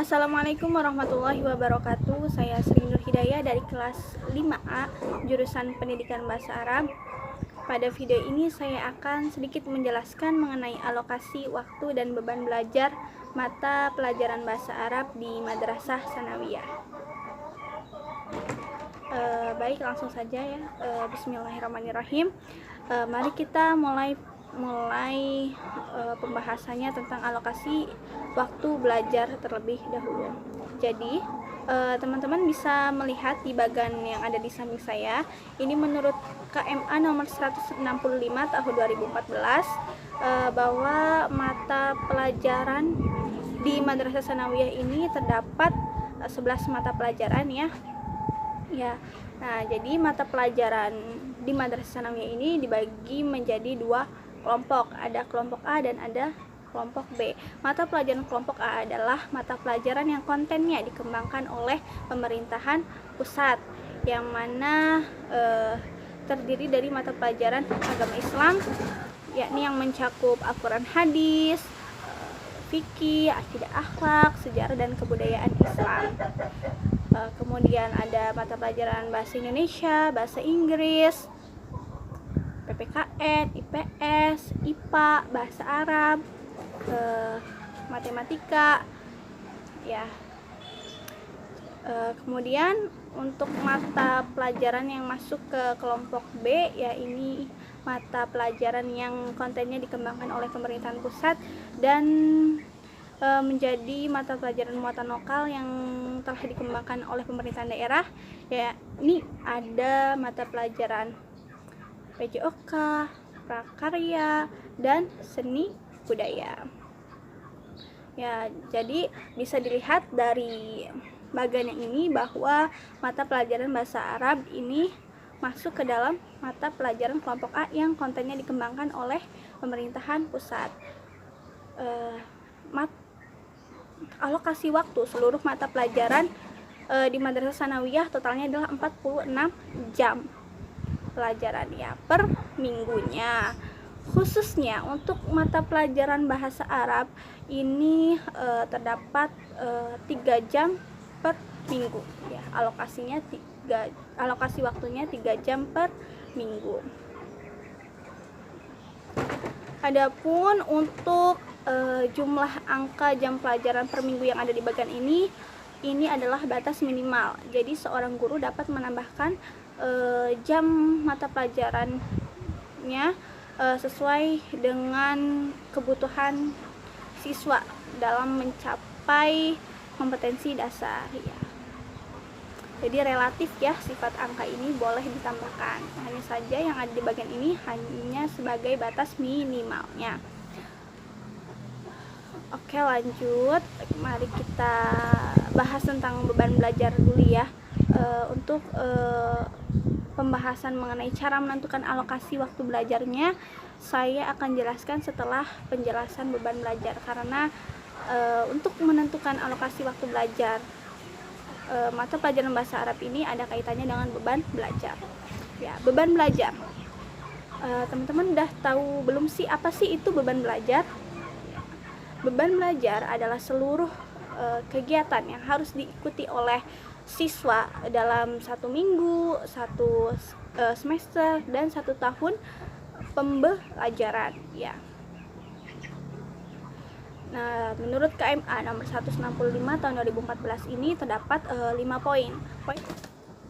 Assalamualaikum warahmatullahi wabarakatuh. Saya Sri Nur Hidayah dari kelas 5A jurusan Pendidikan Bahasa Arab. Pada video ini saya akan sedikit menjelaskan mengenai alokasi waktu dan beban belajar mata pelajaran Bahasa Arab di Madrasah Sanawiyah. Baik, langsung saja ya. Bismillahirrahmanirrahim. Mari kita mulai pembahasannya tentang alokasi waktu belajar terlebih dahulu. Jadi teman-teman bisa melihat di bagan yang ada di samping saya. Ini menurut KMA nomor 165 tahun 2014 bahwa mata pelajaran di Madrasah Sanawiyah ini terdapat 11 mata pelajaran ya. Nah, jadi mata pelajaran di Madrasah Sanawiyah ini dibagi menjadi dua kelompok, ada kelompok A dan ada kelompok B. Mata pelajaran kelompok A adalah mata pelajaran yang kontennya dikembangkan oleh pemerintahan pusat, yang mana terdiri dari mata pelajaran agama Islam, yakni yang mencakup Al-Quran, hadis, fikih, akidah, akhlak, sejarah dan kebudayaan Islam. Kemudian ada mata pelajaran bahasa Indonesia, bahasa Inggris, PPKN, IPS, IPA, bahasa Arab, matematika ya. Kemudian untuk mata pelajaran yang masuk ke kelompok B, ya ini mata pelajaran yang kontennya dikembangkan oleh pemerintahan pusat dan menjadi mata pelajaran muatan lokal yang telah dikembangkan oleh pemerintahan daerah, ya ini ada mata pelajaran PJOK, prakarya, dan seni budaya. Ya, jadi bisa dilihat dari bagian yang ini bahwa mata pelajaran bahasa Arab ini masuk ke dalam mata pelajaran kelompok A yang kontennya dikembangkan oleh pemerintahan pusat. Alokasi waktu seluruh mata pelajaran di Madrasah Sanawiyah totalnya adalah 46 jam pelajaran ya per minggunya. Khususnya untuk mata pelajaran bahasa Arab ini terdapat 3 jam per minggu ya. Alokasi waktunya 3 jam per minggu. Adapun untuk jumlah angka jam pelajaran per minggu yang ada di bagian ini adalah batas minimal. Jadi seorang guru dapat menambahkan jam mata pelajarannya sesuai dengan kebutuhan siswa dalam mencapai kompetensi dasar ya. Jadi relatif ya, sifat angka ini boleh ditambahkan. Hanya saja yang ada di bagian ini hanya sebagai batas minimalnya. Oke, lanjut. Mari kita bahas tentang beban belajar dulu ya. Untuk pembahasan mengenai cara menentukan alokasi waktu belajarnya, saya akan jelaskan setelah penjelasan beban belajar, karena untuk menentukan alokasi waktu belajar mata pelajaran bahasa Arab ini ada kaitannya dengan beban belajar ya. Beban belajar, teman-teman udah tahu belum sih apa sih itu beban belajar? Beban belajar adalah seluruh kegiatan yang harus diikuti oleh siswa dalam 1 minggu, 1 semester, dan 1 tahun pembelajaran ya. Nah, menurut KMA nomor 165 tahun 2014 ini terdapat 5 poin.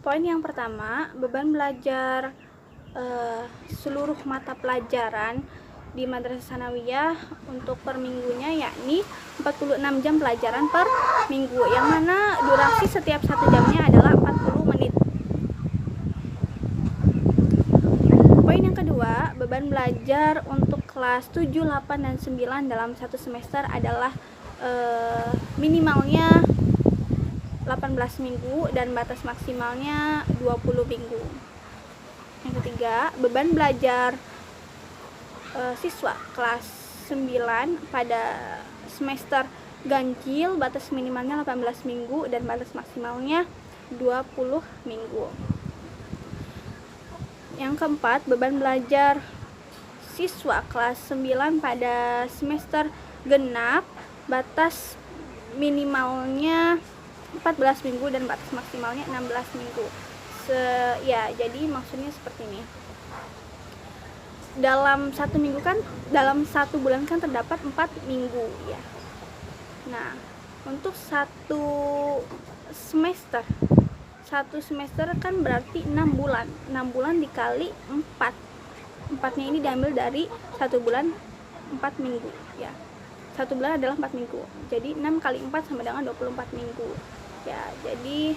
Poin yang pertama, beban belajar seluruh mata pelajaran di Madrasah Sanawiyah untuk per minggunya yakni 46 jam pelajaran per minggu, yang mana durasi setiap 1 jamnya adalah 40 menit. Poin yang kedua, beban belajar untuk kelas 7, 8, dan 9 dalam 1 semester adalah minimalnya 18 minggu dan batas maksimalnya 20 minggu. Yang ketiga, beban belajar siswa kelas 9 pada semester ganjil batas minimalnya 18 minggu dan batas maksimalnya 20 minggu. Yang keempat, beban belajar siswa kelas 9 pada semester genap batas minimalnya 14 minggu dan batas maksimalnya 16 minggu. Ya, jadi maksudnya seperti ini. Dalam 1 bulan kan terdapat 4 minggu ya. Nah, untuk semester satu semester kan berarti 6 bulan. 6 bulan dikali 4. 4-nya ini diambil dari 1 bulan 4 minggu ya. 1 bulan adalah 4 minggu. Jadi 6 kali 4 sama dengan 24 minggu. Ya, jadi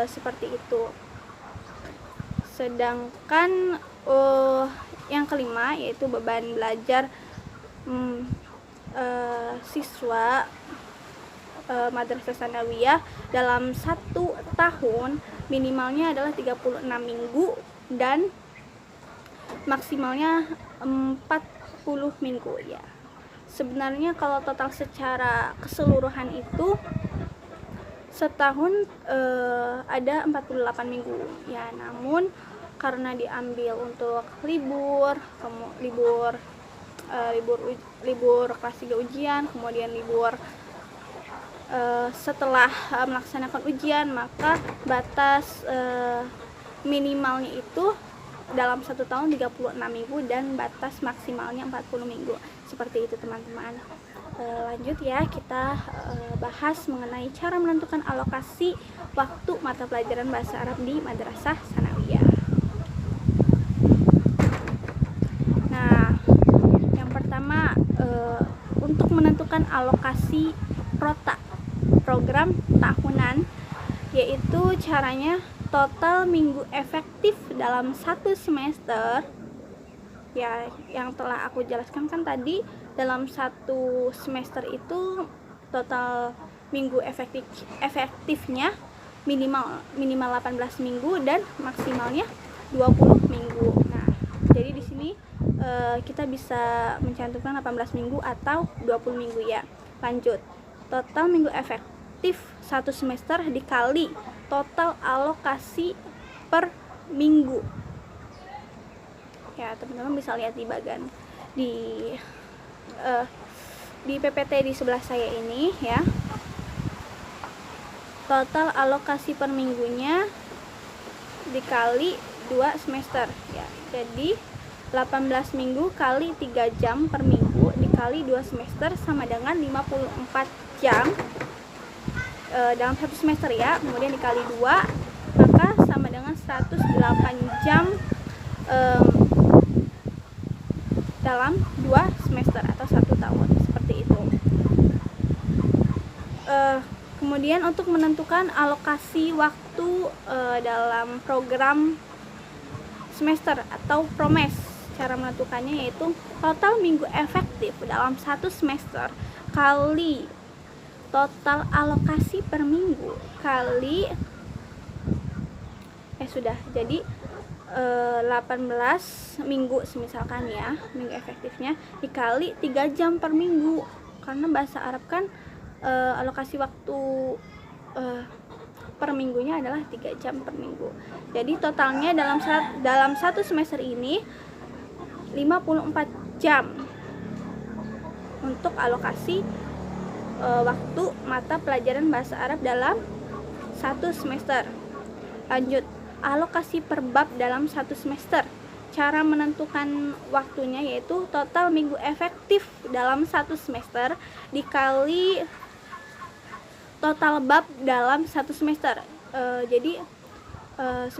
seperti itu. Sedangkan yang kelima yaitu beban belajar siswa Madrasah Tsanawiyah dalam 1 tahun minimalnya adalah 36 minggu dan maksimalnya 40 minggu ya. Sebenarnya kalau total secara keseluruhan itu setahun ada 48 minggu ya, namun karena diambil untuk libur kelas 3 ujian, kemudian libur setelah melaksanakan ujian, maka batas minimalnya itu dalam 1 tahun 36 minggu dan batas maksimalnya 40 minggu. Seperti itu teman-teman. Lanjut ya, kita bahas mengenai cara menentukan alokasi waktu mata pelajaran bahasa Arab di Madrasah Tsanawiyah. Nah, yang pertama untuk menentukan alokasi program tahunan, yaitu caranya total minggu efektif dalam 1 semester ya, yang telah aku jelaskan kan tadi. Dalam 1 semester itu total minggu efektifnya minimal 18 minggu dan maksimalnya 20 minggu. Nah, jadi di sini kita bisa mencantumkan 18 minggu atau 20 minggu ya. Lanjut, total minggu efektif 1 semester dikali total alokasi per minggu. Ya, teman-teman bisa lihat di bagian di PPT di sebelah saya ini ya. Total alokasi per minggunya dikali 2 semester ya. Jadi 18 minggu kali 3 jam per minggu dikali 2 semester sama dengan 54 jam dalam 1 semester ya. Kemudian dikali 2 maka sama dengan 108 jam dalam 2 semester atau 1 tahun, seperti itu. Kemudian untuk menentukan alokasi waktu dalam program semester atau promes, cara menentukannya yaitu total minggu efektif dalam 1 semester kali total alokasi per minggu kali jadi 18 minggu misalkan ya, minggu efektifnya dikali 3 jam per minggu, karena bahasa Arab kan alokasi waktu per minggunya adalah 3 jam per minggu. Jadi totalnya dalam 1 semester ini 54 jam untuk alokasi waktu mata pelajaran bahasa Arab dalam 1 semester. Lanjut, alokasi per bab dalam 1 semester. Cara menentukan waktunya yaitu total minggu efektif dalam 1 semester dikali total bab dalam 1 semester. Jadi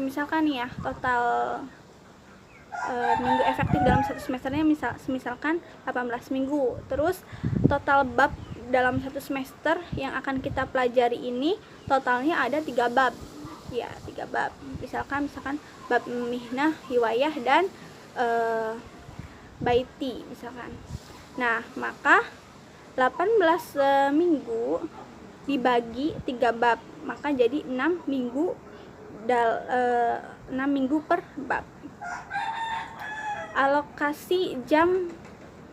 misalkan nih ya, total minggu efektif dalam 1 semesternya misalkan 18 minggu. Terus total bab dalam 1 semester yang akan kita pelajari ini totalnya ada 3 bab. Ya, 3 bab. Misalkan bab mihnah, hiwayah dan baiti misalkan. Nah, maka 18 minggu dibagi 3 bab, maka jadi 6 minggu 6 minggu per bab. Alokasi jam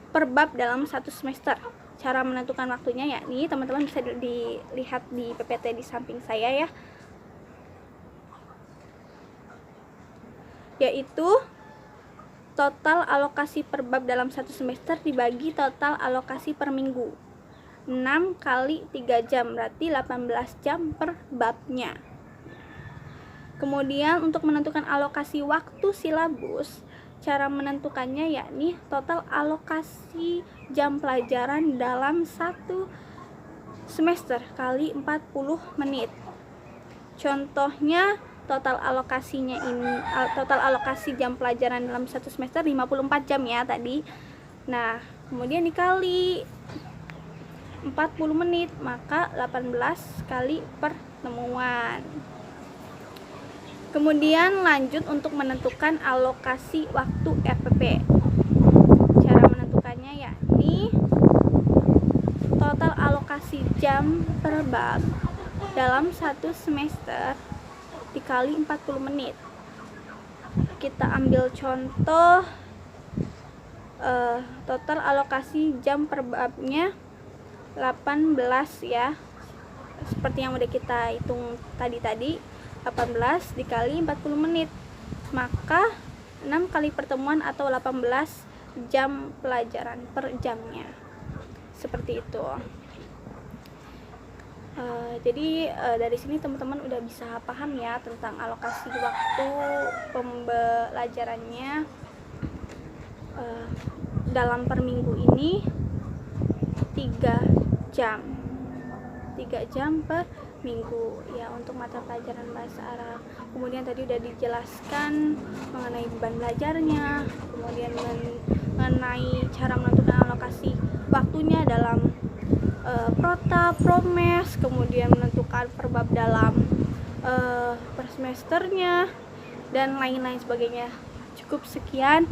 per bab dalam 1 semester. Cara menentukan waktunya yakni teman-teman bisa dilihat di PPT di samping saya ya. Yaitu total alokasi per bab dalam 1 semester dibagi total alokasi per minggu. 6 kali 3 jam, berarti 18 jam per babnya. Kemudian untuk menentukan alokasi waktu silabus, cara menentukannya yakni total alokasi jam pelajaran dalam satu semester kali 40 menit. Contohnya total alokasi jam pelajaran dalam satu semester 54 jam ya tadi. Nah, kemudian dikali 40 menit, maka 18 kali pertemuan. Kemudian lanjut untuk menentukan alokasi waktu RPP. Cara menentukannya yakni total alokasi jam per bab dalam satu semester dikali 40 menit. Kita ambil contoh total alokasi jam per babnya 18 ya. Seperti yang udah kita hitung tadi 18 dikali 40 menit, maka 6 kali pertemuan atau 18 jam pelajaran per jamnya. Seperti itu. Jadi dari sini teman-teman udah bisa paham ya tentang alokasi waktu pembelajarannya dalam per minggu ini 3 jam per minggu ya untuk mata pelajaran bahasa Arab. Kemudian tadi udah dijelaskan mengenai beban belajarnya, kemudian mengenai cara menentukan alokasi waktunya dalam prota, promes, kemudian menentukan per bab dalam per semesternya dan lain-lain sebagainya. Cukup sekian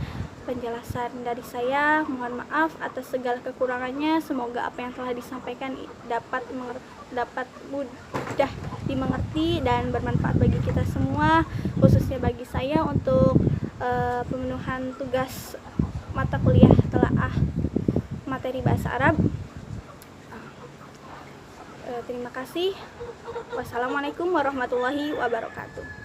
penjelasan dari saya. Mohon maaf atas segala kekurangannya. Semoga apa yang telah disampaikan dapat mudah dimengerti dan bermanfaat bagi kita semua, khususnya bagi saya untuk pemenuhan tugas mata kuliah telaah materi bahasa Arab. Terima kasih. Wassalamualaikum warahmatullahi wabarakatuh.